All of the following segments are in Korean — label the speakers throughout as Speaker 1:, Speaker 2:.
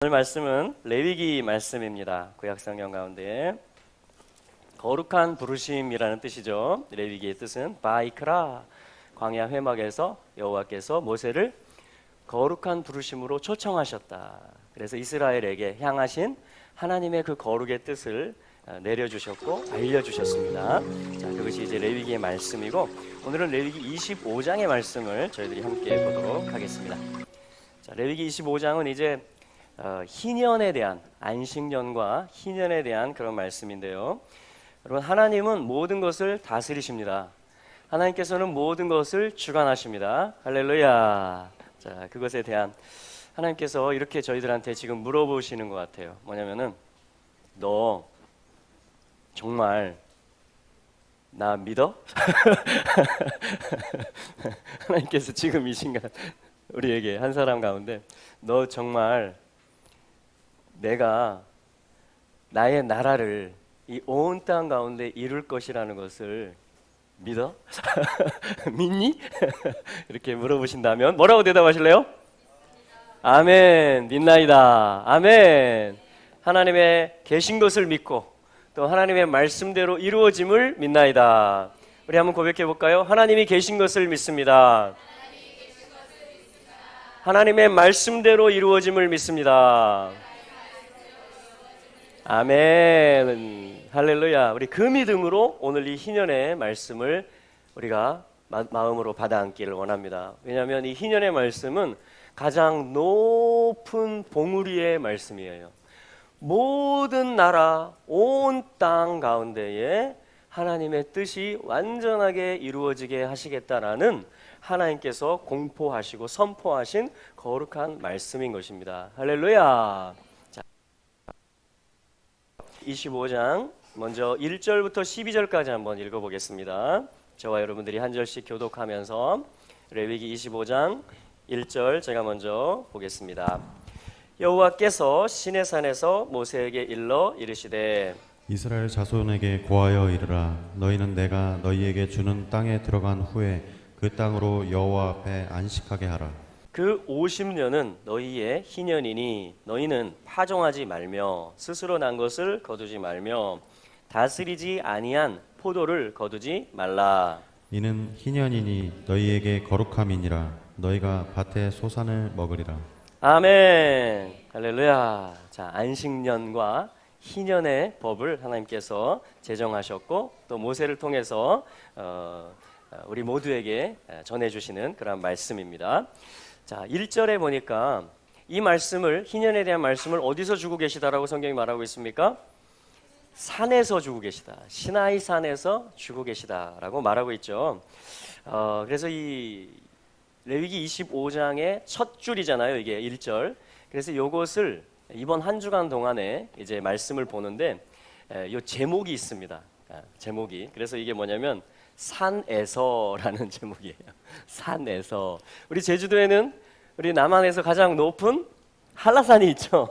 Speaker 1: 오늘 말씀은 레위기 말씀입니다. 구약성경 가운데 거룩한 부르심이라는 뜻이죠. 레위기의 뜻은 바이크라, 광야 회막에서 여호와께서 모세를 거룩한 부르심으로 초청하셨다. 그래서 이스라엘에게 향하신 하나님의 그 거룩의 뜻을 내려주셨고 알려주셨습니다. 자, 그것이 이제 레위기의 말씀이고, 오늘은 레위기 25장의 말씀을 저희들이 함께 보도록 하겠습니다. 자, 레위기 25장은 이제 희년에 대한, 안식년과 희년에 대한 그런 말씀인데요. 여러분, 하나님은 모든 것을 다스리십니다. 하나님께서는 모든 것을 주관하십니다. 할렐루야. 자, 그것에 대한 하나님께서 이렇게 저희들한테 지금 물어보시는 것 같아요. 뭐냐면은, 너 정말 나 믿어? 하나님께서 지금 이 순간 우리에게 한 사람 가운데, 너 정말 내가 나의 나라를 이 온 땅 가운데 이룰 것이라는 것을 믿어? 믿니? 이렇게 물어보신다면 뭐라고 대답하실래요? 아멘, 믿나이다. 아멘. 하나님의 계신 것을 믿고 또 하나님의 말씀대로 이루어짐을 믿나이다. 우리 한번 고백해 볼까요? 하나님이 계신 것을 믿습니다. 하나님의 말씀대로 이루어짐을 믿습니다. 아멘. 할렐루야. 우리 그 믿음으로 오늘 이 희년의 말씀을 우리가 마음으로 받아안기를 원합니다. 왜냐하면 이 희년의 말씀은 가장 높은 봉우리의 말씀이에요. 모든 나라, 온 땅 가운데에 하나님의 뜻이 완전하게 이루어지게 하시겠다라는 하나님께서 공포하시고 선포하신 거룩한 말씀인 것입니다. 할렐루야. 25장 먼저 1절부터 12절까지 한번 읽어보겠습니다. 저와 여러분들이 한 절씩 교독하면서 레위기 25장 1절 제가 먼저 보겠습니다. 여호와께서 시내산에서 모세에게 일러 이르시되
Speaker 2: 이스라엘 자손에게 고하여 이르라. 너희는 내가 너희에게 주는 땅에 들어간 후에 그 땅으로 여호와 앞에 안식하게 하라.
Speaker 1: 그 50년은 너희의 희년이니 너희는 파종하지 말며 스스로 난 것을 거두지 말며 다스리지 아니한 포도를 거두지 말라.
Speaker 2: 이는 희년이니 너희에게 거룩함이니라. 너희가 밭의 소산을 먹으리라.
Speaker 1: 아멘. 할렐루야. 자, 안식년과 희년의 법을 하나님께서 제정하셨고 또 모세를 통해서 우리 모두에게 전해주시는 그런 말씀입니다. 자, 1절에 보니까 이 말씀을, 희년에 대한 말씀을 어디서 주고 계시다라고 성경이 말하고 있습니까? 산에서 주고 계시다. 시나이 산에서 주고 계시다라고 말하고 있죠. 그래서 이 레위기 25장의 첫 줄이잖아요. 이게 1절. 그래서 이것을 이번 한 주간 동안에 이제 말씀을 보는데 이 제목이 있습니다. 제목이. 그래서 이게 뭐냐면 산에서라는 제목이에요. 산에서. 우리 제주도에는 우리 남한에서 가장 높은 한라산이 있죠.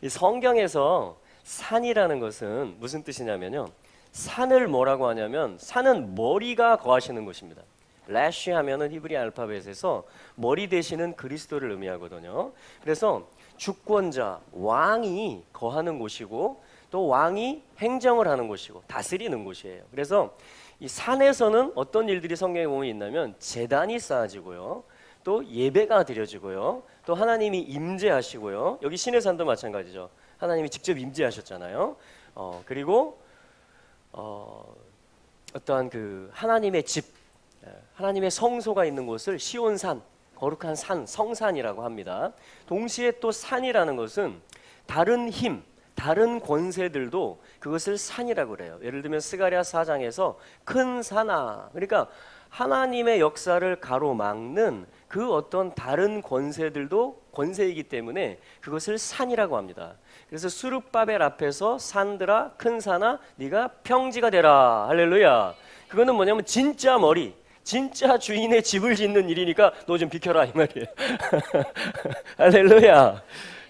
Speaker 1: 이 성경에서 산이라는 것은 무슨 뜻이냐면요. 산을 뭐라고 하냐면 산은 머리가 거하시는 곳입니다. 라쉬 하면은 히브리 알파벳에서 머리 되시는 그리스도를 의미하거든요. 그래서 주권자, 왕이 거하는 곳이고 또 왕이 행정을 하는 곳이고 다스리는 곳이에요. 그래서 이 산에서는 어떤 일들이 성경에 보면 있냐면 제단이 쌓아지고요. 또 예배가 드려지고요. 또 하나님이 임재하시고요. 여기 시내산도 마찬가지죠. 하나님이 직접 임재하셨잖아요. 그리고 어떠한 그 하나님의 집, 하나님의 성소가 있는 곳을 시온산, 거룩한 산, 성산이라고 합니다. 동시에 또 산이라는 것은 다른 힘, 다른 권세들도 그것을 산이라고 그래요. 예를 들면 스가랴 4장에서 큰 산아, 그러니까 하나님의 역사를 가로막는 그 어떤 다른 권세들도 권세이기 때문에 그것을 산이라고 합니다. 그래서 수룹바벨 앞에서 산들아 큰 산아 네가 평지가 되라. 할렐루야. 그거는 뭐냐면 진짜 머리, 진짜 주인의 집을 짓는 일이니까 너 좀 비켜라 이 말이에요. 할렐루야.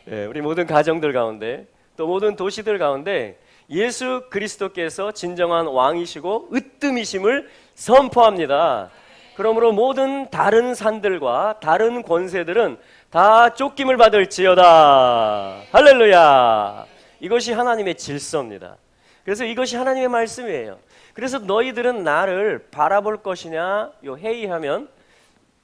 Speaker 1: 네, 우리 모든 가정들 가운데 또 모든 도시들 가운데 예수 그리스도께서 진정한 왕이시고 으뜸이심을 선포합니다. 그러므로 모든 다른 산들과 다른 권세들은 다 쫓김을 받을지어다. 할렐루야. 이것이 하나님의 질서입니다. 그래서 이것이 하나님의 말씀이에요. 그래서 너희들은 나를 바라볼 것이냐, 요 회의하면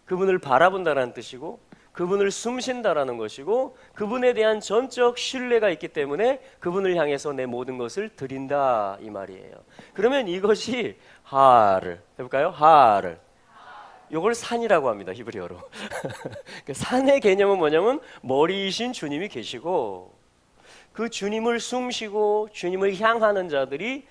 Speaker 1: 그분을 바라본다라는 뜻이고, 그분을 숨쉰다라는 것이고, 그분에 대한 전적 신뢰가 있기 때문에 그분을 향해서 내 모든 것을 드린다 이 말이에요. 그러면 이것이 하를 해볼까요? 하를. 요걸 산이라고 합니다, 히브리어로. 산의 개념은 뭐냐면 머리이신 주님이 계시고, 그 주님을 숨쉬고 주님을 향하는 자들이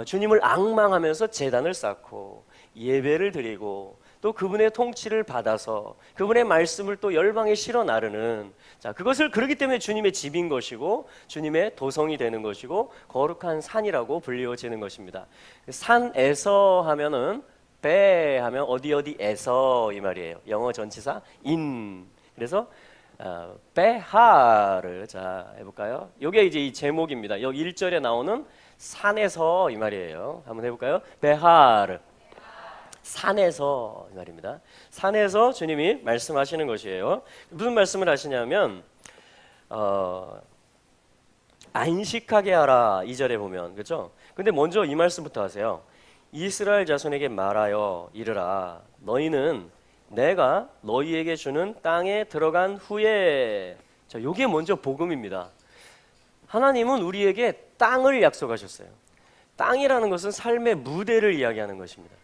Speaker 1: 주님을 앙망하면서 제단을 쌓고 예배를 드리고 또 그분의 통치를 받아서 그분의 말씀을 또 열방에 실어 나르는, 자, 그것을 그렇기 때문에 주님의 집인 것이고 주님의 도성이 되는 것이고 거룩한 산이라고 불리워지는 것입니다. 산에서 하면은 배 하면 어디에서 이 말이에요. 영어 전치사 in. 그래서 베하를 자 해볼까요? 이게 이제 이 제목입니다. 여기 1절에 나오는 산에서 이 말이에요. 한번 해볼까요? 베하를. 산에서 이 말입니다. 산에서 주님이 말씀하시는 것이에요. 무슨 말씀을 하시냐면 안식하게 하라 2절에 보면, 그렇죠? 근데 먼저 이 말씀부터 하세요. 이스라엘 자손에게 말하여 이르라 너희는 내가 너희에게 주는 땅에 들어간 후에, 자, 요게 먼저 복음입니다. 하나님은 우리에게 땅을 약속하셨어요. 땅이라는 것은 삶의 무대를 이야기하는 것입니다.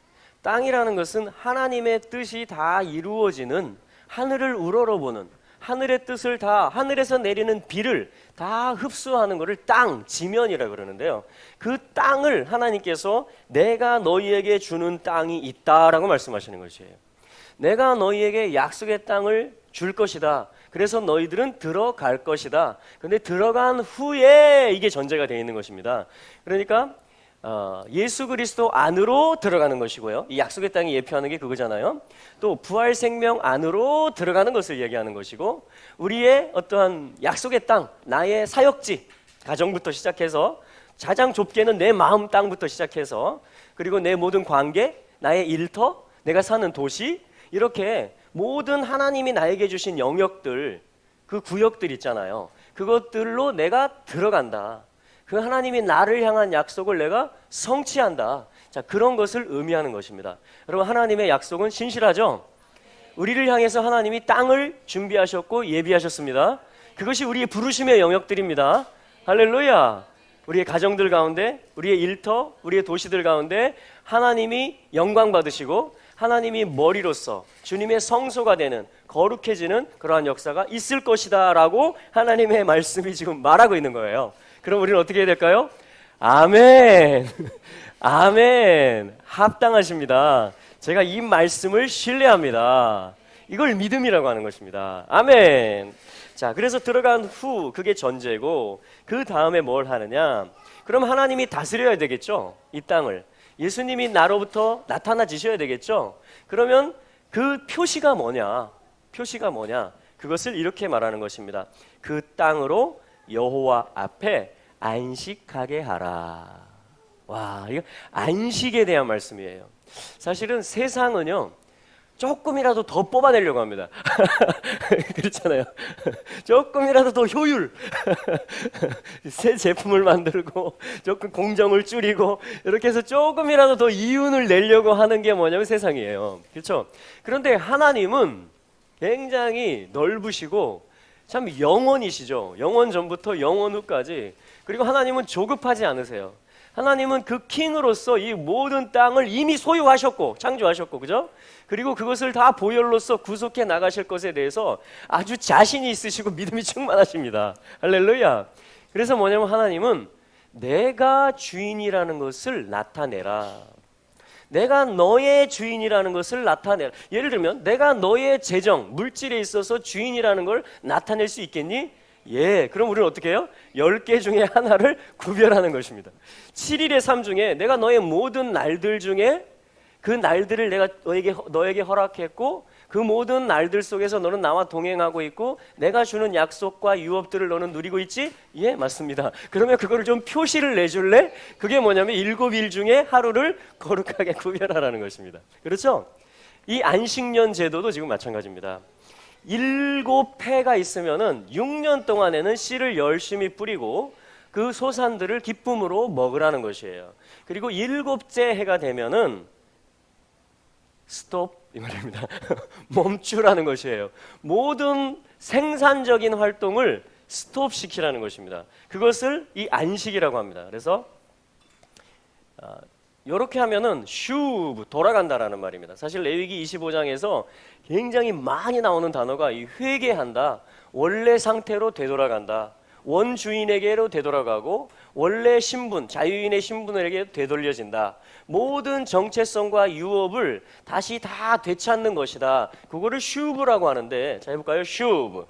Speaker 1: 땅이라는 것은 하나님의 뜻이 다 이루어지는, 하늘을 우러러보는, 하늘의 뜻을 다, 하늘에서 내리는 비를 다 흡수하는 것을 땅, 지면이라 그러는데요. 그 땅을 하나님께서 내가 너희에게 주는 땅이 있다라고 말씀하시는 것이에요. 내가 너희에게 약속의 땅을 줄 것이다. 그래서 너희들은 들어갈 것이다. 그런데 들어간 후에 이게 전제가 되어 있는 것입니다. 그러니까 예수 그리스도 안으로 들어가는 것이고요. 이 약속의 땅이 예표하는 게 그거잖아요. 또 부활 생명 안으로 들어가는 것을 얘기하는 것이고, 우리의 어떠한 약속의 땅, 나의 사역지, 가정부터 시작해서 가장 좁게는 내 마음 땅부터 시작해서, 그리고 내 모든 관계, 나의 일터, 내가 사는 도시, 이렇게 모든 하나님이 나에게 주신 영역들, 그 구역들 있잖아요. 그것들로 내가 들어간다. 그 하나님이 나를 향한 약속을 내가 성취한다. 자, 그런 것을 의미하는 것입니다. 여러분, 하나님의 약속은 신실하죠? 우리를 향해서 하나님이 땅을 준비하셨고 예비하셨습니다. 그것이 우리의 부르심의 영역들입니다. 할렐루야. 우리의 가정들 가운데, 우리의 일터, 우리의 도시들 가운데 하나님이 영광 받으시고 하나님이 머리로서 주님의 성소가 되는, 거룩해지는 그러한 역사가 있을 것이다 라고 하나님의 말씀이 지금 말하고 있는 거예요. 그럼 우리는 어떻게 해야 될까요? 아멘. 아멘. 합당하십니다. 제가 이 말씀을 신뢰합니다. 이걸 믿음이라고 하는 것입니다. 아멘. 자, 그래서 들어간 후, 그게 전제고, 그 다음에 뭘 하느냐? 그럼 하나님이 다스려야 되겠죠? 이 땅을. 예수님이 나로부터 나타나지셔야 되겠죠? 그러면 그 표시가 뭐냐? 표시가 뭐냐? 그것을 이렇게 말하는 것입니다. 그 땅으로 여호와 앞에 안식하게 하라. 와, 이거 안식에 대한 말씀이에요. 사실은 세상은요, 조금이라도 더 뽑아내려고 합니다. 그렇잖아요. 조금이라도 더 효율. 새 제품을 만들고 조금 공정을 줄이고 이렇게 해서 조금이라도 더 이윤을 내려고 하는 게 뭐냐면 세상이에요. 그렇죠? 그런데 하나님은 굉장히 넓으시고 참 영원이시죠. 영원 전부터 영원 후까지. 그리고 하나님은 조급하지 않으세요. 하나님은 그 킹으로서 이 모든 땅을 이미 소유하셨고 창조하셨고, 그죠? 그리고 그것을 다 보혈로서 구속해 나가실 것에 대해서 아주 자신이 있으시고 믿음이 충만하십니다. 할렐루야. 그래서 뭐냐면 하나님은 내가 주인이라는 것을 나타내라. 내가 너의 주인이라는 것을 나타내라. 예를 들면 내가 너의 재정, 물질에 있어서 주인이라는 걸 나타낼 수 있겠니? 예, 그럼 우리는 어떻게 해요? 10개 중에 하나를 구별하는 것입니다. 7일의 삶 중에 내가 너의 모든 날들 중에 그 날들을 내가 너에게 허락했고, 그 모든 날들 속에서 너는 나와 동행하고 있고 내가 주는 약속과 유업들을 너는 누리고 있지? 예, 맞습니다. 그러면 그거를 좀 표시를 내줄래? 그게 뭐냐면 7일 중에 하루를 거룩하게 구별하라는 것입니다. 그렇죠? 이 안식년 제도도 지금 마찬가지입니다. 7해가 있으면은 6년 동안에는 씨를 열심히 뿌리고 그 소산들을 기쁨으로 먹으라는 것이에요. 그리고 7째 해가 되면은 스톱 이 말입니다. 멈추라는 것이에요. 모든 생산적인 활동을 스톱시키라는 것입니다. 그것을 이 안식이라고 합니다. 그래서 이렇게 하면은 슈브 돌아간다라는 말입니다. 사실 레위기 25장에서 굉장히 많이 나오는 단어가 이 회개한다, 원래 상태로 되돌아간다, 원주인에게로 되돌아가고 원래 신분, 자유인의 신분에게 되돌려진다. 모든 정체성과 유업을 다시 다 되찾는 것이다. 그거를 슈브라고 하는데, 자 해볼까요? 슈브.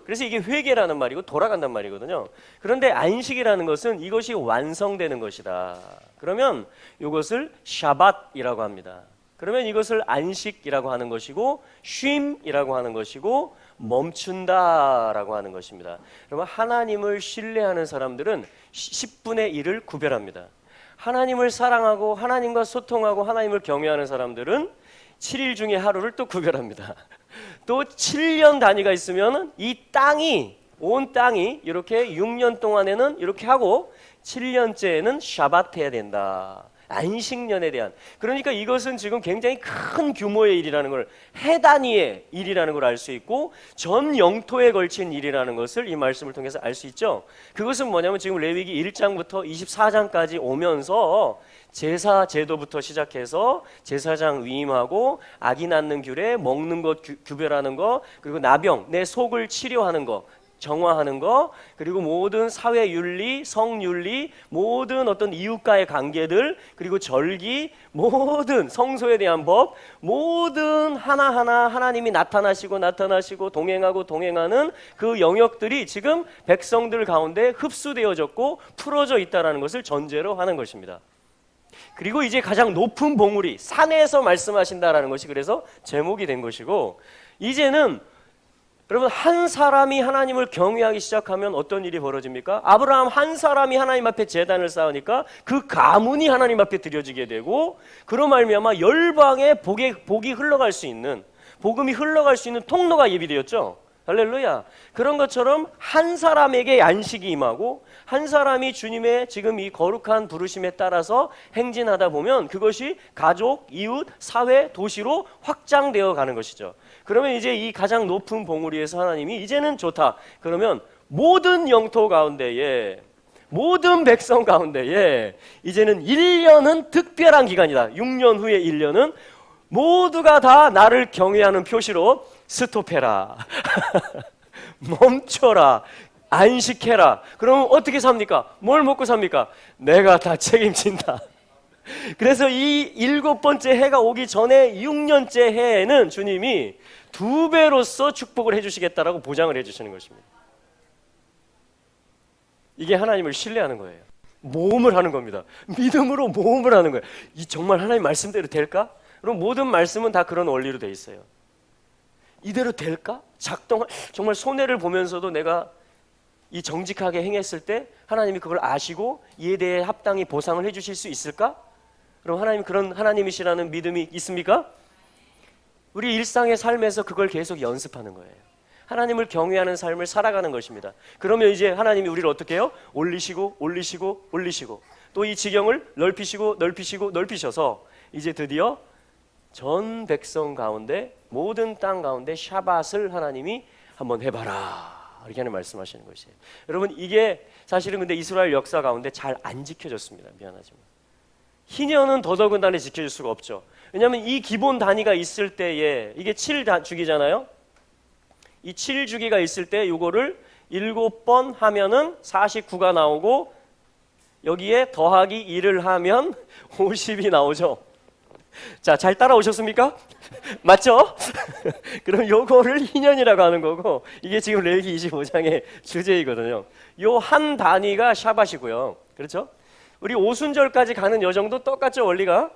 Speaker 1: 그래서 이게 회개라는 말이고 돌아간단 말이거든요. 그런데 안식이라는 것은 이것이 완성되는 것이다. 그러면 이것을 샤밧이라고 합니다. 그러면 이것을 안식이라고 하는 것이고 쉼이라고 하는 것이고 멈춘다라고 하는 것입니다. 그러면 하나님을 신뢰하는 사람들은 10분의 1을 구별합니다. 하나님을 사랑하고 하나님과 소통하고 하나님을 경외하는 사람들은 7일 중에 하루를 또 구별합니다. 또 7년 단위가 있으면 이 땅이, 온 땅이 이렇게 6년 동안에는 이렇게 하고 7년째에는 샤밧 해야 된다. 안식년에 대한. 그러니까 이것은 지금 굉장히 큰 규모의 일이라는 걸, 해 단위의 일이라는 걸 알 수 있고 전 영토에 걸친 일이라는 것을 이 말씀을 통해서 알 수 있죠. 그것은 뭐냐면 지금 레위기 1장부터 24장까지 오면서 제사 제도부터 시작해서 제사장 위임하고 아기 낳는 규례, 먹는 것 구별하는 거, 그리고 나병, 내 속을 치료하는 거, 정화하는 거, 그리고 모든 사회 윤리, 성윤리, 모든 어떤 이웃과의 관계들, 그리고 절기, 모든 성소에 대한 법, 모든 하나하나 하나님이 나타나시고 동행하고 동행하는 그 영역들이 지금 백성들 가운데 흡수되어졌고 풀어져 있다는 것을 전제로 하는 것입니다. 그리고 이제 가장 높은 봉우리, 산에서 말씀하신다라는 것이 그래서 제목이 된 것이고, 이제는 여러분 한 사람이 하나님을 경외하기 시작하면 어떤 일이 벌어집니까? 아브라함 한 사람이 하나님 앞에 제단을 쌓으니까 그 가문이 하나님 앞에 드려지게 되고, 그로 말미암아 열방에 복이 흘러갈 수 있는, 복음이 흘러갈 수 있는 통로가 예비되었죠. 할렐루야. 그런 것처럼 한 사람에게 안식이 임하고 한 사람이 주님의 지금 이 거룩한 부르심에 따라서 행진하다 보면 그것이 가족, 이웃, 사회, 도시로 확장되어 가는 것이죠. 그러면 이제 이 가장 높은 봉우리에서 하나님이 이제는 좋다. 그러면 모든 영토 가운데에, 모든 백성 가운데에 이제는 1년은 특별한 기간이다. 6년 후에 1년은 모두가 다 나를 경외하는 표시로 스톱해라. 멈춰라. 안식해라. 그러면 어떻게 삽니까? 뭘 먹고 삽니까? 내가 다 책임진다. 그래서 이 7번째 해가 오기 전에 6년째 해에는 주님이 2배로서 축복을 해주시겠다라고 보장을 해주시는 것입니다. 이게 하나님을 신뢰하는 거예요. 모험을 하는 겁니다. 믿음으로 모험을 하는 거예요. 이 정말 하나님 말씀대로 될까? 그럼 모든 말씀은 다 그런 원리로 돼 있어요. 이대로 될까? 정말 손해를 보면서도 내가 이 정직하게 행했을 때 하나님이 그걸 아시고 이에 대해 합당히 보상을 해주실 수 있을까? 그럼 하나님 그런 하나님이시라는 믿음이 있습니까? 우리 일상의 삶에서 그걸 계속 연습하는 거예요. 하나님을 경외하는 삶을 살아가는 것입니다. 그러면 이제 하나님이 우리를 어떻게 해요? 올리시고 또 이 지경을 넓히셔서 이제 드디어 전 백성 가운데, 모든 땅 가운데 샤밧을 하나님이 한번 해봐라, 이렇게 하는 말씀하시는 것이에요. 여러분 이게 사실은 근데 이스라엘 역사 가운데 잘 안 지켜졌습니다. 미안하지만 희년은 더더군다나 지켜질 수가 없죠. 왜냐하면 이 기본 단위가 있을 때에 이게 7주기잖아요. 이 7주기가 있을 때 이거를 7번 하면은 49가 나오고 여기에 더하기 1을 하면 50이 나오죠. 자, 잘 따라오셨습니까? 맞죠? 그럼 요거를 희년이라고 하는 거고, 이게 지금 레위기 25장의 주제이거든요. 요 한 단위가 샤밧이고요. 그렇죠? 우리 오순절까지 가는 여정도 똑같죠, 원리가?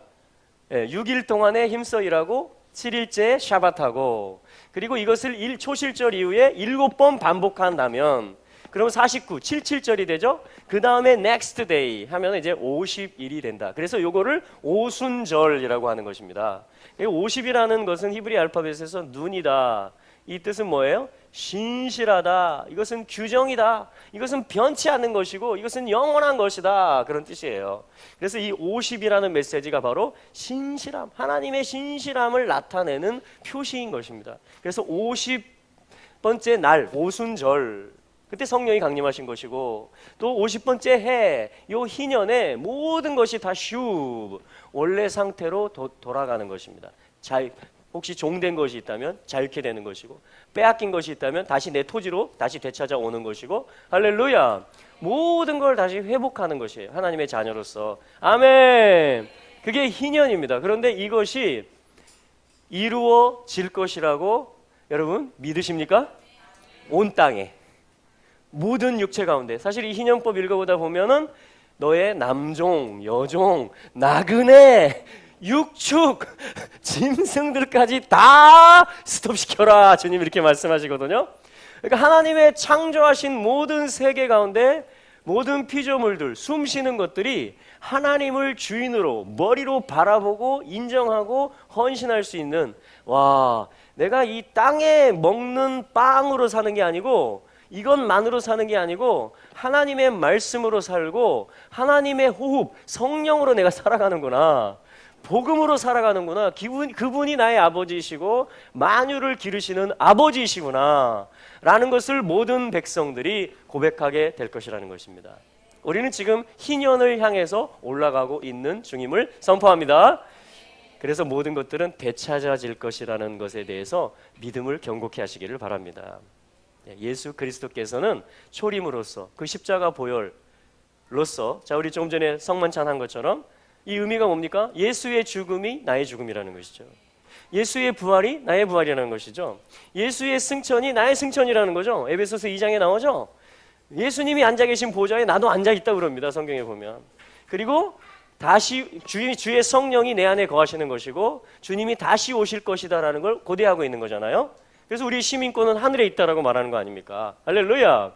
Speaker 1: 6일 동안에 힘써 일하고 7일째 샤밧하고, 그리고 이것을 초실절 이후에 7번 반복한다면 그러면 49, 77절이 되죠? 그 다음에 next day 하면 이제 50일이 된다. 그래서 요거를 오순절이라고 하는 것입니다. 50이라는 것은 히브리 알파벳에서 눈이다, 이 뜻은 뭐예요? 신실하다. 이것은 규정이다. 이것은 변치 않는 것이고 이것은 영원한 것이다. 그런 뜻이에요. 그래서 이 50이라는 메시지가 바로 신실함, 하나님의 신실함을 나타내는 표시인 것입니다. 그래서 50번째 날 오순절, 그때 성령이 강림하신 것이고, 또 50번째 해, 요 희년에 모든 것이 다 원래 상태로 돌아가는 것입니다. 혹시 종된 것이 있다면 자유케 되는 것이고, 빼앗긴 것이 있다면 다시 내 토지로 다시 되찾아오는 것이고, 할렐루야, 모든 걸 다시 회복하는 것이에요. 하나님의 자녀로서. 아멘. 그게 희년입니다. 그런데 이것이 이루어질 것이라고 여러분 믿으십니까? 온 땅에, 모든 육체 가운데. 사실 이 희년법 읽어보다 보면은 너의 남종, 여종, 나그네, 육축, 짐승들까지 다 스톱시켜라, 주님 이렇게 말씀하시거든요. 그러니까 하나님의 창조하신 모든 세계 가운데 모든 피조물들, 숨쉬는 것들이 하나님을 주인으로, 머리로 바라보고 인정하고 헌신할 수 있는, 와, 내가 이 땅에 먹는 빵으로 사는 게 아니고, 이것만으로 사는 게 아니고 하나님의 말씀으로 살고 하나님의 호흡, 성령으로 내가 살아가는구나, 복음으로 살아가는구나, 그분이 나의 아버지이시고 만유를 기르시는 아버지이시구나 라는 것을 모든 백성들이 고백하게 될 것이라는 것입니다. 우리는 지금 희년을 향해서 올라가고 있는 중임을 선포합니다. 그래서 모든 것들은 되찾아질 것이라는 것에 대해서 믿음을 경고케 하시기를 바랍니다. 예수 그리스도께서는 초림으로서, 그 십자가 보혈로서, 자, 우리 조금 전에 성만찬한 것처럼 이 의미가 뭡니까? 예수의 죽음이 나의 죽음이라는 것이죠. 예수의 부활이 나의 부활이라는 것이죠. 예수의 승천이 나의 승천이라는 거죠. 에베소서 2장에 나오죠. 예수님이 앉아 계신 보좌에 나도 앉아 있다고 그럽니다, 성경에 보면. 그리고 다시 주의 성령이 내 안에 거하시는 것이고 주님이 다시 오실 것이다라는 걸 고대하고 있는 거잖아요. 그래서 우리 시민권은 하늘에 있다라고 말하는 거 아닙니까? 할렐루야.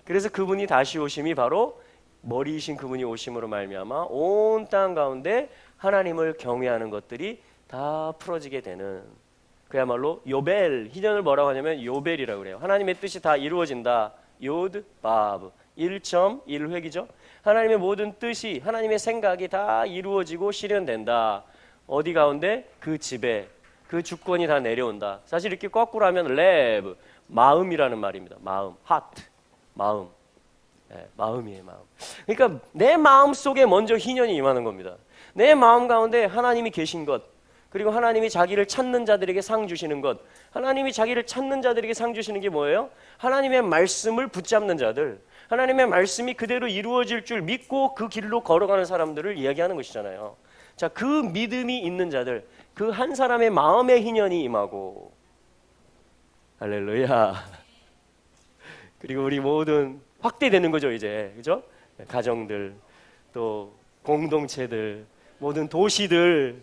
Speaker 1: 그래서 그분이 다시 오심이 바로 머리이신 그분이 오심으로 말미암아 온 땅 가운데 하나님을 경외하는 것들이 다 풀어지게 되는, 그야말로 요벨, 희년을 뭐라고 하냐면 요벨이라고 그래요. 하나님의 뜻이 다 이루어진다. 요드, 바브, 1.1획이죠. 하나님의 모든 뜻이, 하나님의 생각이 다 이루어지고 실현된다. 어디 가운데? 그 집에. 그 주권이 다 내려온다. 사실 이렇게 거꾸로 하면 레브, 마음이라는 말입니다. 마음, 하트, 마음. 네, 마음이에요, 마음. 그러니까 내 마음 속에 먼저 희년이 임하는 겁니다. 내 마음 가운데 하나님이 계신 것, 그리고 하나님이 자기를 찾는 자들에게 상 주시는 것. 하나님이 자기를 찾는 자들에게 상 주시는 게 뭐예요? 하나님의 말씀을 붙잡는 자들, 하나님의 말씀이 그대로 이루어질 줄 믿고 그 길로 걸어가는 사람들을 이야기하는 것이잖아요. 자, 그 믿음이 있는 자들, 그 한 사람의 마음의 희년이 임하고, 할렐루야. 그리고 우리 모든 확대되는 거죠, 이제. 그죠? 가정들, 또 공동체들, 모든 도시들,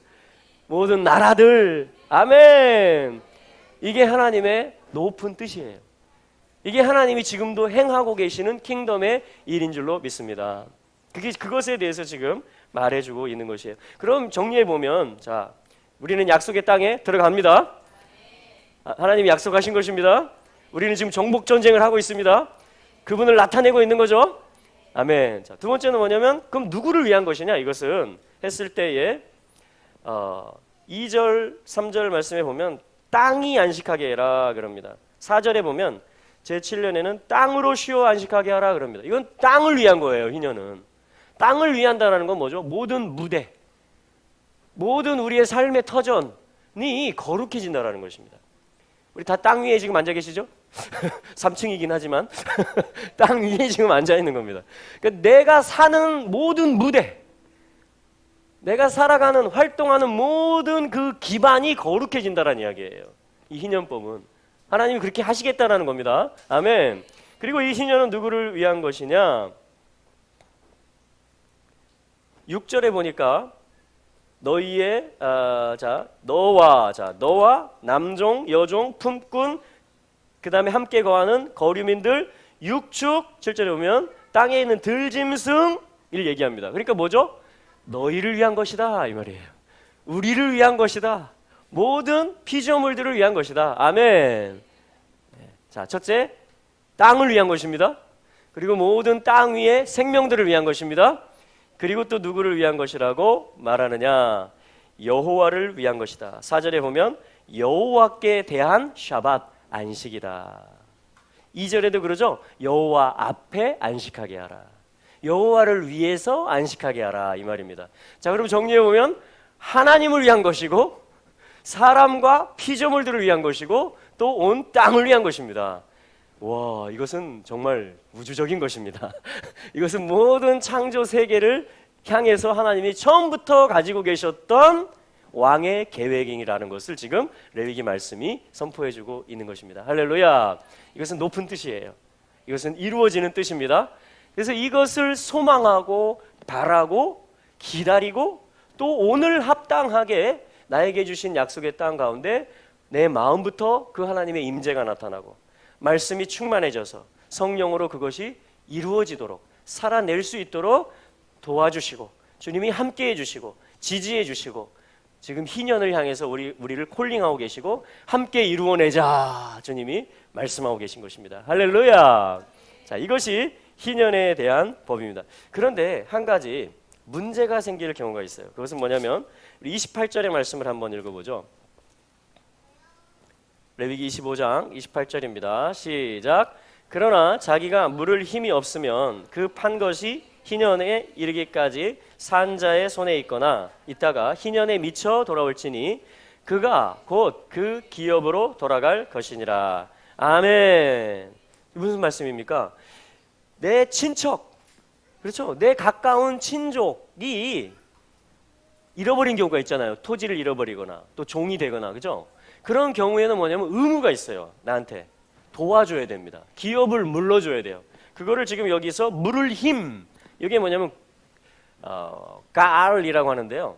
Speaker 1: 모든 나라들. 아멘. 이게 하나님의 높은 뜻이에요. 이게 하나님이 지금도 행하고 계시는 킹덤의 일인 줄로 믿습니다. 그것에 대해서 지금 말해주고 있는 것이에요. 그럼 정리해 보면, 자, 우리는 약속의 땅에 들어갑니다. 하나님이 약속하신 것입니다. 우리는 지금 정복 전쟁을 하고 있습니다. 그분을 나타내고 있는 거죠. 아멘. 자, 두 번째는 뭐냐면, 그럼 누구를 위한 것이냐? 이것은 했을 때에 2절, 3절 말씀에 보면 땅이 안식하게 해라 그럽니다. 4절에 보면 제7년에는 땅으로 쉬어 안식하게 하라 그럽니다. 이건 땅을 위한 거예요. 희년은 땅을 위한다라는 건 뭐죠? 모든 무대, 모든 우리의 삶의 터전이 거룩해진다라는 것입니다. 우리 다 땅 위에 지금 앉아 계시죠? 3층이긴 하지만 땅 위에 지금 앉아 있는 겁니다. 그러니까 내가 사는 모든 무대, 내가 살아가는, 활동하는 모든 그 기반이 거룩해진다라는 이야기예요. 이 희년법은 하나님이 그렇게 하시겠다라는 겁니다. 아멘. 그리고 이 희년은 누구를 위한 것이냐? 6절에 보니까 너희의 너와 남종, 여종, 품꾼, 그 다음에 함께 거하는 거류민들, 육축, 7절에 보면 땅에 있는 들짐승을 얘기합니다. 그러니까 뭐죠? 너희를 위한 것이다 이 말이에요. 우리를 위한 것이다. 모든 피조물들을 위한 것이다. 아멘. 자, 첫째, 땅을 위한 것입니다. 그리고 모든 땅 위의 생명들을 위한 것입니다. 그리고 또 누구를 위한 것이라고 말하느냐? 여호와를 위한 것이다. 4절에 보면 여호와께 대한 샤밧, 안식이다. 2절에도 그러죠. 여호와 앞에 안식하게 하라. 여호와를 위해서 안식하게 하라, 이 말입니다. 자, 그럼 정리해 보면 하나님을 위한 것이고, 사람과 피조물들을 위한 것이고, 또 온 땅을 위한 것입니다. 와, 이것은 정말 우주적인 것입니다. 이것은 모든 창조 세계를 향해서 하나님이 처음부터 가지고 계셨던 왕의 계획이라는 것을 지금 레위기 말씀이 선포해주고 있는 것입니다. 할렐루야. 이것은 높은 뜻이에요. 이것은 이루어지는 뜻입니다. 그래서 이것을 소망하고 바라고 기다리고 또 오늘 합당하게 나에게 주신 약속의 땅 가운데 내 마음부터 그 하나님의 임재가 나타나고 말씀이 충만해져서 성령으로 그것이 이루어지도록 살아낼 수 있도록 도와주시고 주님이 함께해 주시고 지지해 주시고 지금 희년을 향해서 우리를 콜링하고 계시고 함께 이루어내자 주님이 말씀하고 계신 것입니다. 할렐루야. 자, 이것이 희년에 대한 법입니다. 그런데 한 가지 문제가 생길 경우가 있어요. 그것은 뭐냐면 우리 28절의 말씀을 한번 읽어보죠. 레위기 25장 28절입니다. 시작. 그러나 자기가 물을 힘이 없으면 그 판 것이 희년에 이르기까지 산자의 손에 있거나 있다가 희년에 미쳐 돌아올지니 그가 곧 그 기업으로 돌아갈 것이니라. 아멘. 무슨 말씀입니까? 내 친척, 그렇죠? 내 가까운 친족이 잃어버린 경우가 있잖아요. 토지를 잃어버리거나 또 종이 되거나, 그죠? 그런 경우에는 뭐냐면 의무가 있어요. 나한테 도와줘야 됩니다. 기업을 물러줘야 돼요. 그거를 지금 여기서 물을 힘, 이게 뭐냐면 가알이라고 하는데요.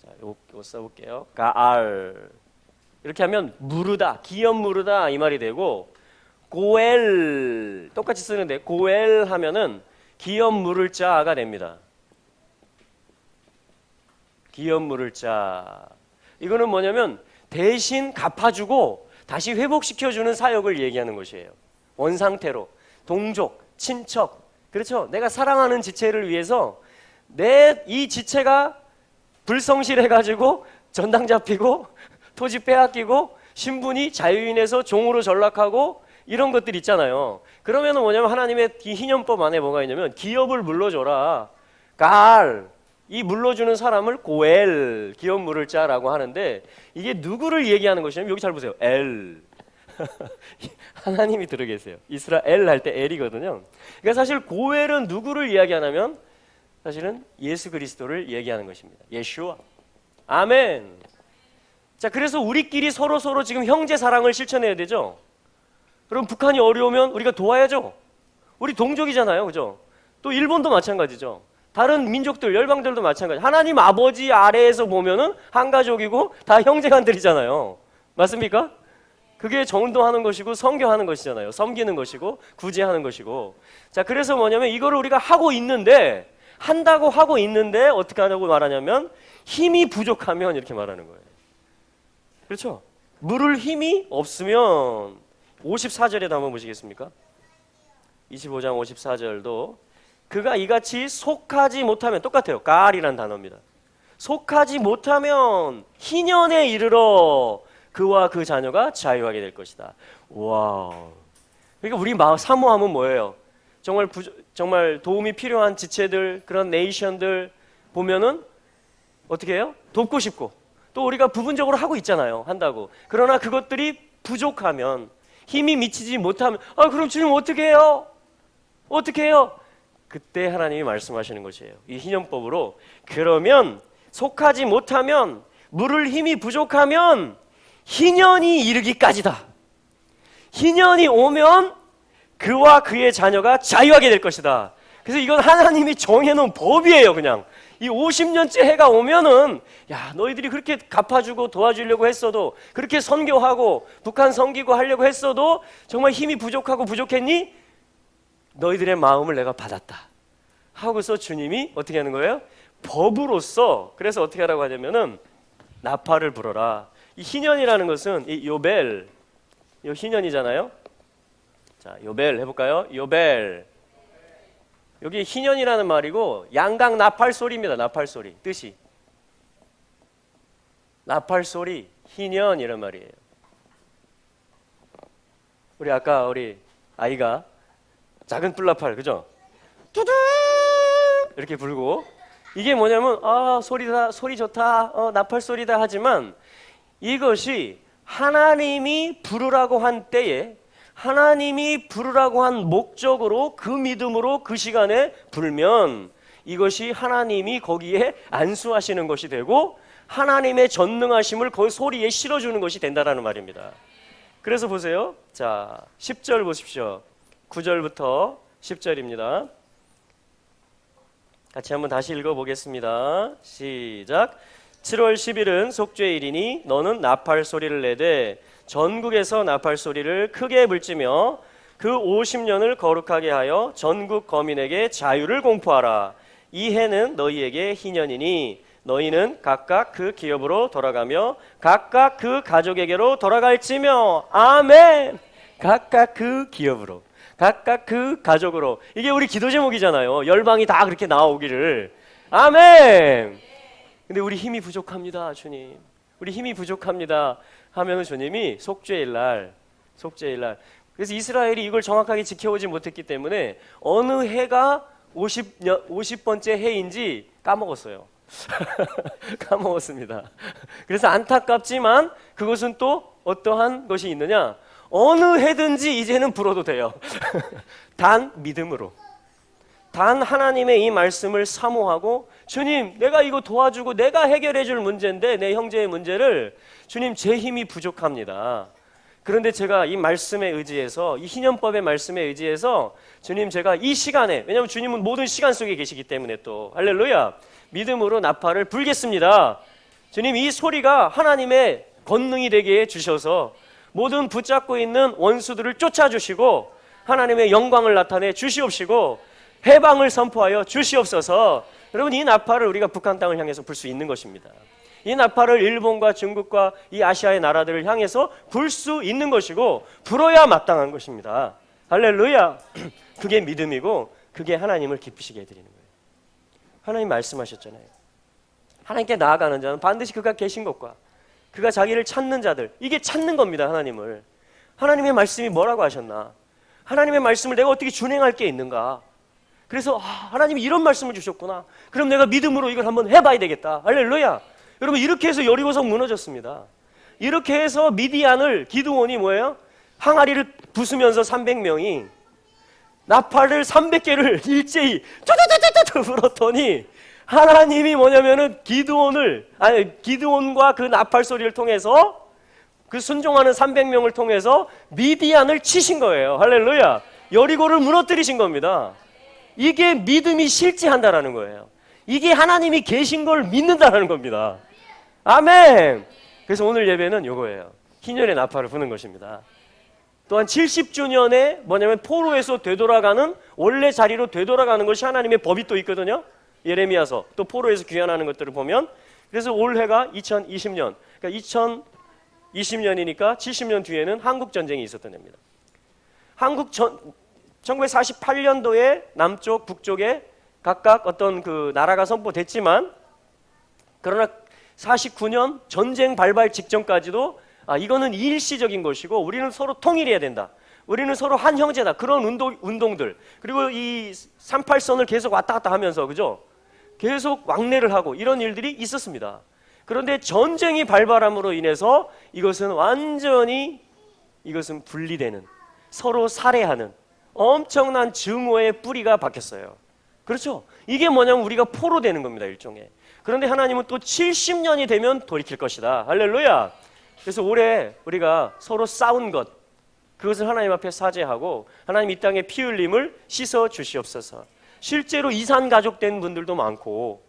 Speaker 1: 자, 이거 써볼게요. 가알. 이렇게 하면 무르다, 기업 무르다 이 말이 되고, 고엘 똑같이 쓰는데 고엘 하면은 기업 물을 자가 됩니다. 기업 물을 자. 이거는 뭐냐면 대신 갚아주고 다시 회복시켜주는 사역을 얘기하는 것이에요. 원상태로 동족, 친척, 그렇죠? 내가 사랑하는 지체를 위해서 내 이 지체가 불성실해가지고 전당 잡히고 토지 빼앗기고 신분이 자유인에서 종으로 전락하고 이런 것들 있잖아요. 그러면은 뭐냐면 하나님의 이 희년법 안에 뭐가 있냐면 기업을 물러줘라. 갈, 이 물러주는 사람을 고엘, 기업 물을 자라고 하는데 이게 누구를 얘기하는 것이냐면 여기 잘 보세요. 엘. 하나님이 들어 계세요. 이스라엘 할 때 엘이거든요. 그러니까 사실 고엘은 누구를 이야기하냐면 사실은 예수 그리스도를 얘기하는 것입니다. 예슈아. 아멘. 자, 그래서 우리끼리 서로 지금 형제 사랑을 실천해야 되죠. 그럼 북한이 어려우면 우리가 도와야죠. 우리 동족이잖아요, 그죠? 또 일본도 마찬가지죠. 다른 민족들, 열방들도 마찬가지. 하나님 아버지 아래에서 보면은 한 가족이고 다 형제간들이잖아요. 맞습니까? 그게 전도하는 것이고 선교하는 것이잖아요. 섬기는 것이고 구제하는 것이고. 자, 그래서 뭐냐면 이거를 우리가 하고 있는데, 한다고 하고 있는데 어떻게 하냐고 말하냐면 힘이 부족하면 이렇게 말하는 거예요. 그렇죠? 물을 힘이 없으면 54절에도 한번 보시겠습니까? 25장 54절도 그가 이같이 속하지 못하면, 똑같아요. 가알이라는 단어입니다. 속하지 못하면 희년에 이르러 그와 그 자녀가 자유하게 될 것이다. 와. 그러니까 우리 사모함은 뭐예요? 정말 도움이 필요한 지체들, 그런 네이션들 보면은 어떻게 해요? 돕고 싶고, 또 우리가 부분적으로 하고 있잖아요. 한다고. 그러나 그것들이 부족하면, 힘이 미치지 못하면, 그럼 주님 어떻게 해요? 어떻게 해요? 그때 하나님이 말씀하시는 것이에요. 이 희년법으로. 그러면 속하지 못하면, 물을 힘이 부족하면 희년이 이르기까지다. 희년이 오면 그와 그의 자녀가 자유하게 될 것이다. 그래서 이건 하나님이 정해놓은 법이에요. 그냥 이 50년째 해가 오면은, 야, 너희들이 그렇게 갚아주고 도와주려고 했어도, 그렇게 선교하고 북한 섬기고 하려고 했어도 정말 힘이 부족하고 부족했니? 너희들의 마음을 내가 받았다 하고서 주님이 어떻게 하는 거예요? 법으로서. 그래서 어떻게 하라고 하냐면은 나팔을 불어라. 이 희년이라는 것은 이 요벨, 요 희년이잖아요. 자, 요벨 해볼까요? 요벨. 여기 희년이라는 말이고 양각 나팔 소리입니다. 나팔 소리 뜻이. 나팔 소리, 희년 이런 말이에요. 우리 아까 우리 아이가 작은 뿔나팔 그죠? 두두 이렇게 불고 이게 뭐냐면 소리다 소리 좋다 나팔 소리다 하지만 이것이 하나님이 부르라고 한 때에 하나님이 부르라고 한 목적으로 그 믿음으로 그 시간에 불면 이것이 하나님이 거기에 안수하시는 것이 되고 하나님의 전능하심을 그 소리에 실어주는 것이 된다라는 말입니다. 그래서 보세요. 자, 10절 보십시오. 9절부터 10절입니다. 같이 한번 다시 읽어보겠습니다. 시작. 7월 10일은 속죄일이니 너는 나팔 소리를 내되 전국에서 나팔 소리를 크게 불지며 그 50년을 거룩하게 하여 전국 거민에게 자유를 공포하라. 이 해는 너희에게 희년이니 너희는 각각 그 기업으로 돌아가며 각각 그 가족에게로 돌아갈지며. 아멘. 각각 그 기업으로 각각 그 가족으로. 이게 우리 기도 제목이잖아요. 열방이 다 그렇게 나오기를. 아멘. 근데 우리 힘이 부족합니다. 주님 우리 힘이 부족합니다 하면은 주님이 속죄일날 그래서 이스라엘이 이걸 정확하게 지켜오지 못했기 때문에 어느 해가 50번째 해인지 까먹었어요. 까먹었습니다. 그래서 안타깝지만 그것은 또 어떠한 것이 있느냐, 어느 해든지 이제는 불어도 돼요. 단 믿음으로, 단 하나님의 이 말씀을 사모하고, 주님 내가 이거 도와주고 내가 해결해 줄 문제인데 내 형제의 문제를 주님 제 힘이 부족합니다. 그런데 제가 이 말씀에 의지해서, 이 희년법의 말씀에 의지해서 주님 제가 이 시간에, 왜냐하면 주님은 모든 시간 속에 계시기 때문에 또 할렐루야, 믿음으로 나팔을 불겠습니다. 주님 이 소리가 하나님의 권능이 되게 해주셔서 모든 붙잡고 있는 원수들을 쫓아주시고 하나님의 영광을 나타내 주시옵시고 해방을 선포하여 주시옵소서. 여러분 이 나팔을 우리가 북한 땅을 향해서 불 수 있는 것입니다. 이 나팔을 일본과 중국과 이 아시아의 나라들을 향해서 불 수 있는 것이고 불어야 마땅한 것입니다. 할렐루야. 그게 믿음이고 그게 하나님을 기쁘시게 해드리는 거예요. 하나님 말씀하셨잖아요. 하나님께 나아가는 자는 반드시 그가 계신 것과 그가 자기를 찾는 자들, 이게 찾는 겁니다. 하나님을. 하나님의 말씀이 뭐라고 하셨나, 하나님의 말씀을 내가 어떻게 준행할 게 있는가. 그래서 하나님이 이런 말씀을 주셨구나, 그럼 내가 믿음으로 이걸 한번 해봐야 되겠다. 할렐루야. 여러분 이렇게 해서 여리고성 무너졌습니다. 이렇게 해서 미디안을 기드온이 뭐예요? 항아리를 부수면서 300명이 나팔을 300개를 일제히 뚜두두두두 불었더니 하나님이 뭐냐면은 기드온과 그 나팔 소리를 통해서 그 순종하는 300명을 통해서 미디안을 치신 거예요. 할렐루야. 여리고를 무너뜨리신 겁니다. 이게 믿음이 실제한다라는 거예요. 이게 하나님이 계신 걸 믿는다라는 겁니다. 아멘. 그래서 오늘 예배는 요거예요. 희년의 나팔을 부는 것입니다. 또한 70주년에 뭐냐면 포로에서 되돌아가는, 원래 자리로 되돌아가는 것이 하나님의 법이 또 있거든요. 예레미야서, 또 포로에서 귀환하는 것들을 보면, 그래서 올해가 2020년, 그러니까 2020년이니까 70년 뒤에는 한국전쟁이 있었던 해입니다. 1948년도에 남쪽, 북쪽에 각각 어떤 그 나라가 선포됐지만, 그러나 49년 전쟁 발발 직전까지도 이거는 일시적인 것이고 우리는 서로 통일해야 된다, 우리는 서로 한 형제다, 그런 운동들, 그리고 이 38선을 계속 왔다 갔다 하면서 그죠, 계속 왕래를 하고 이런 일들이 있었습니다. 그런데 전쟁이 발발함으로 인해서 이것은 완전히 분리되는, 서로 살해하는 엄청난 증오의 뿌리가 박혔어요. 그렇죠? 이게 뭐냐면 우리가 포로되는 겁니다, 일종의. 그런데 하나님은 또 70년이 되면 돌이킬 것이다. 할렐루야. 그래서 올해 우리가 서로 싸운 것, 그것을 하나님 앞에 사죄하고 하나님 이 땅의 피 흘림을 씻어 주시옵소서. 실제로 이산 가족된 분들도 많고,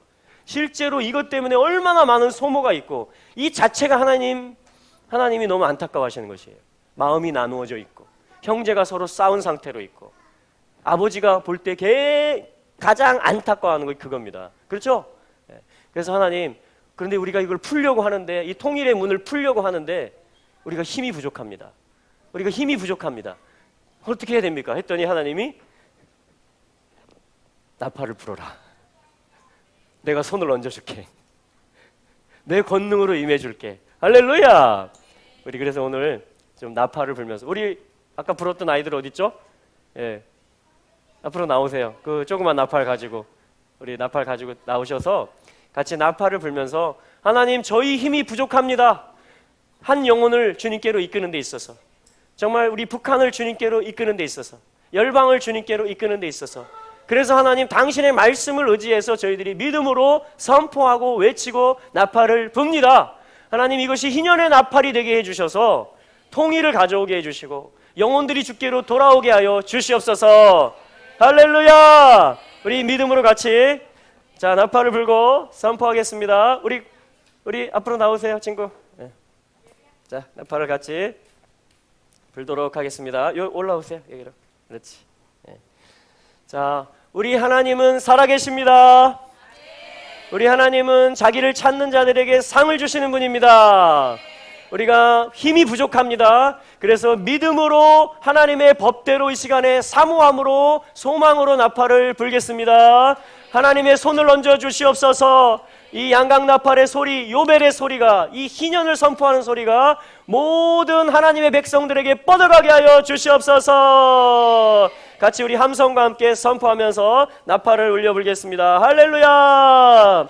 Speaker 1: 실제로 이것 때문에 얼마나 많은 소모가 있고, 이 자체가 하나님이 너무 안타까워하시는 것이에요. 마음이 나누어져 있고, 형제가 서로 싸운 상태로 있고, 아버지가 볼 때 가장 안타까워하는 게 그겁니다. 그렇죠? 그래서 하나님, 그런데 우리가 이걸 풀려고 하는데, 이 통일의 문을 풀려고 하는데 우리가 힘이 부족합니다. 우리가 힘이 부족합니다. 어떻게 해야 됩니까? 했더니 하나님이 나팔을 불어라. 내가 손을 얹어줄게. 내 권능으로 임해줄게. 할렐루야. 우리 그래서 오늘 좀 나팔을 불면서, 우리 아까 불었던 아이들 어디 있죠? 예, 앞으로 나오세요. 그 조그만 나팔 가지고, 우리 나팔 가지고 나오셔서 같이 나팔을 불면서, 하나님, 저희 힘이 부족합니다. 한 영혼을 주님께로 이끄는 데 있어서, 정말 우리 북한을 주님께로 이끄는 데 있어서, 열방을 주님께로 이끄는 데 있어서, 그래서 하나님, 당신의 말씀을 의지해서 저희들이 믿음으로 선포하고 외치고 나팔을 붑니다. 하나님, 이것이 희년의 나팔이 되게 해주셔서 통일을 가져오게 해주시고 영혼들이 주께로 돌아오게 하여 주시옵소서. 할렐루야. 우리 믿음으로 같이 자 나팔을 불고 선포하겠습니다. 우리 앞으로 나오세요, 친구. 네. 자 나팔을 같이 불도록 하겠습니다. 올라오세요, 여기로. 그렇지. 네. 자, 우리 하나님은 살아계십니다. 우리 하나님은 자기를 찾는 자들에게 상을 주시는 분입니다. 우리가 힘이 부족합니다. 그래서 믿음으로 하나님의 법대로 이 시간에 사모함으로 소망으로 나팔을 불겠습니다. 하나님의 손을 얹어 주시옵소서. 이 양강나팔의 소리, 요벨의 소리가, 이 희년을 선포하는 소리가 모든 하나님의 백성들에게 뻗어가게 하여 주시옵소서. 같이 우리 함성과 함께 선포하면서 나팔을 울려 불겠습니다. 할렐루야.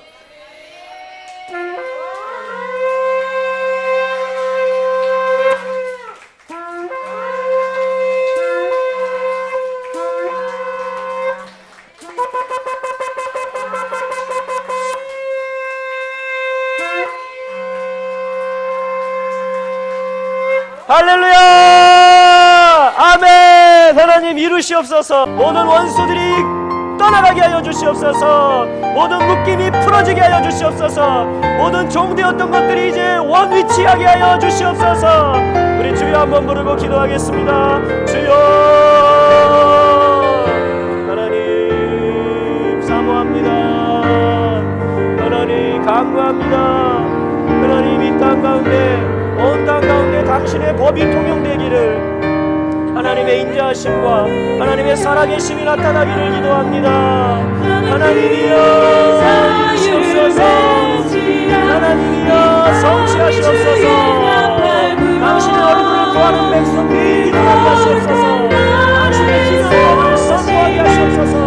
Speaker 1: 할렐루야. 아멘. 하나님 이루시옵소서. 모든 원수들이 떠나가게 하여 주시옵소서. 모든 묶임이 풀어지게 하여 주시옵소서. 모든 종되었던 것들이 이제 원위치하게 하여 주시옵소서. 우리 주여 한번 부르고 기도하겠습니다. 주여. 하나님 사모합니다. 하나님 간구합니다. 하나님 이 땅 가운데, 온 땅 가운데 당신의 법이 통용되기를, 하나님의 인자하심과 하나님의 살아계심이 나타나기를 기도합니다. 하나님이여 이루시옵소서. 하나님이여 성취하시옵소서. 당신의 얼굴을 구하는 백성들이 기도하게 하시옵소서. 당신의 기도를 선포하게 하시옵소서.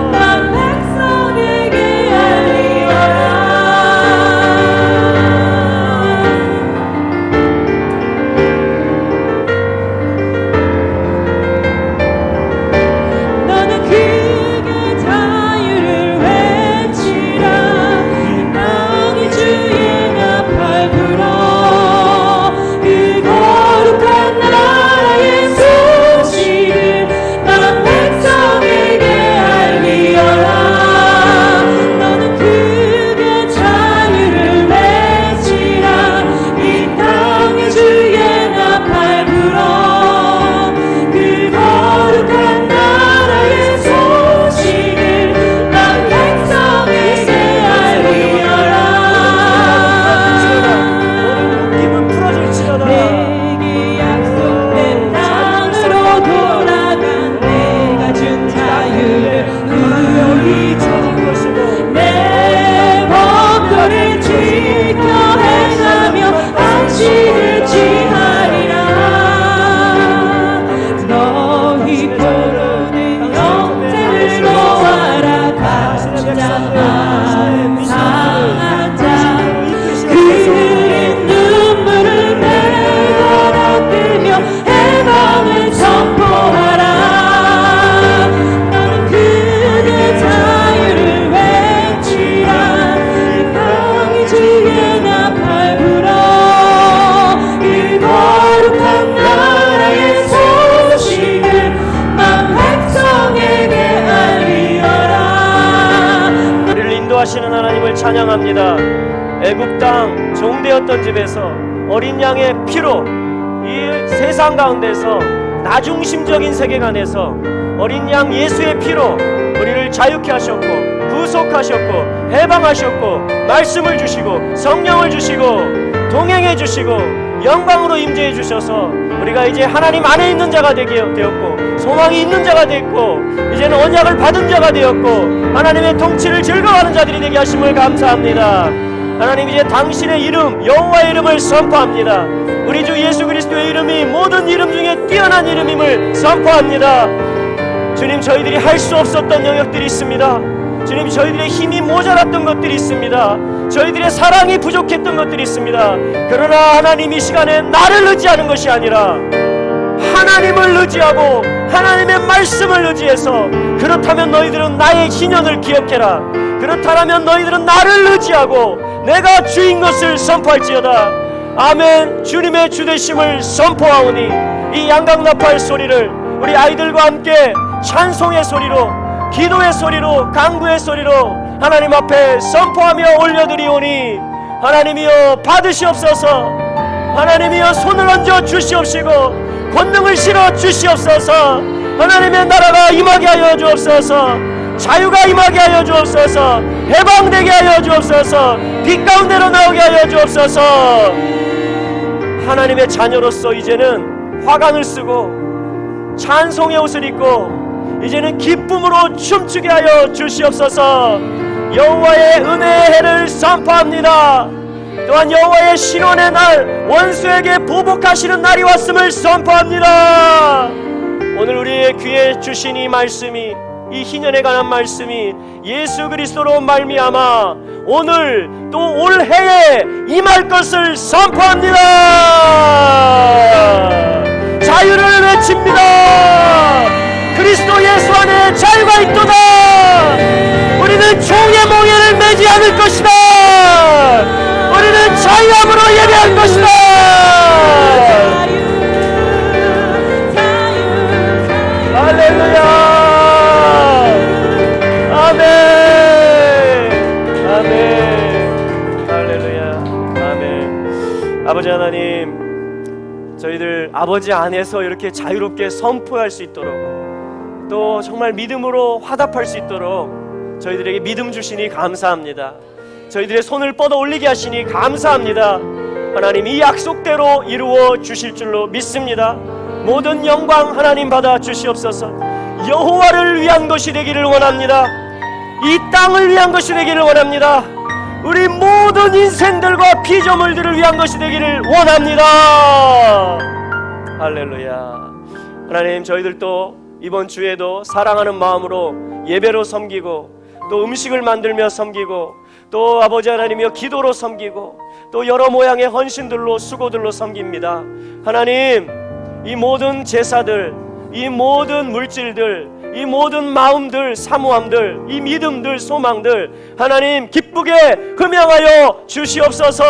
Speaker 1: 찬양합니다. 애굽 땅 종되었던 집에서 어린 양의 피로, 이 세상 가운데서 나중심적인 세계관에서 어린 양 예수의 피로 우리를 자유케 하셨고, 구속하셨고 해방하셨고 말씀을 주시고 성령을 주시고 동행해 주시고 영광으로 임재해 주셔서 우리가 이제 하나님 안에 있는 자가 되게 되었고 소망이 있는 자가 됐고 이제는 언약을 받은 자가 되었고 하나님의 통치를 즐거워하는 자들이 되게 하심을 감사합니다. 하나님, 이제 당신의 이름 여호와의 이름을 선포합니다. 우리 주 예수 그리스도의 이름이 모든 이름 중에 뛰어난 이름임을 선포합니다. 주님, 저희들이 할 수 없었던 영역들이 있습니다. 주님, 저희들의 힘이 모자랐던 것들이 있습니다. 저희들의 사랑이 부족했던 것들이 있습니다. 그러나 하나님, 이 시간에 나를 의지하는 것이 아니라 하나님을 의지하고 하나님의 말씀을 의지해서, 그렇다면 너희들은 나의 희년을 기억해라. 그렇다면 너희들은 나를 의지하고 내가 주인 것을 선포할지어다. 아멘. 주님의 주되심을 선포하오니 이 양강나팔 소리를 우리 아이들과 함께 찬송의 소리로, 기도의 소리로, 간구의 소리로 하나님 앞에 선포하며 올려드리오니 하나님이여 받으시옵소서. 하나님이여 손을 얹어 주시옵시고 권능을 실어 주시옵소서. 하나님의 나라가 임하게 하여 주옵소서. 자유가 임하게 하여 주옵소서. 해방되게 하여 주옵소서. 빛 가운데로 나오게 하여 주옵소서. 하나님의 자녀로서 이제는 화관을 쓰고 찬송의 옷을 입고 이제는 기쁨으로 춤추게 하여 주시옵소서. 여호와의 은혜의 해를 선포합니다. 또한 여호와의 신원의 날, 원수에게 보복하시는 날이 왔음을 선포합니다. 오늘 우리의 귀에 주신 이 말씀이, 이 희년에 관한 말씀이 예수 그리스도로 말미암아 오늘 또 올해에 임할 것을 선포합니다. 자유를 외칩니다. 그리스도 예수 안에 자유가 있도다. 우리는 종의 몽에를 매지 않을 것이다. 우리는 자유함으로 예배할 것이다. 할렐루야. 아멘. 아멘. 할렐루야. 아멘. 아버지 하나님, 저희들 아버지 안에서 이렇게 자유롭게 선포할 수 있도록, 또 정말 믿음으로 화답할 수 있도록 저희들에게 믿음 주시니 감사합니다. 저희들의 손을 뻗어 올리게 하시니 감사합니다. 하나님, 이 약속대로 이루어 주실 줄로 믿습니다. 모든 영광 하나님 받아 주시옵소서. 여호와를 위한 것이 되기를 원합니다. 이 땅을 위한 것이 되기를 원합니다. 우리 모든 인생들과 피조물들을 위한 것이 되기를 원합니다. 할렐루야. 하나님, 저희들도 이번 주에도 사랑하는 마음으로 예배로 섬기고, 또 음식을 만들며 섬기고, 또 아버지 하나님이여 기도로 섬기고, 또 여러 모양의 헌신들로, 수고들로 섬깁니다. 하나님, 이 모든 제사들, 이 모든 물질들, 이 모든 마음들, 사모함들, 이 믿음들, 소망들 하나님 기쁘게 흠양하여 주시옵소서.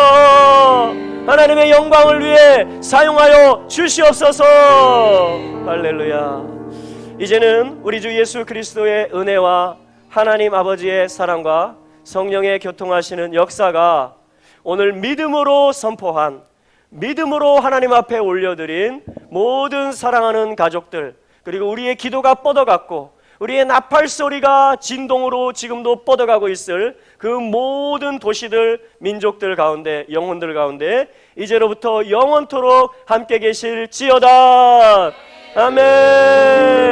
Speaker 1: 하나님의 영광을 위해 사용하여 주시옵소서. 할렐루야. 이제는 우리 주 예수 그리스도의 은혜와 하나님 아버지의 사랑과 성령의 교통하시는 역사가 오늘 믿음으로 선포한, 믿음으로 하나님 앞에 올려드린 모든 사랑하는 가족들, 그리고 우리의 기도가 뻗어갔고 우리의 나팔 소리가 진동으로 지금도 뻗어가고 있을 그 모든 도시들, 민족들 가운데, 영혼들 가운데 이제로부터 영원토록 함께 계실지어다. 아멘.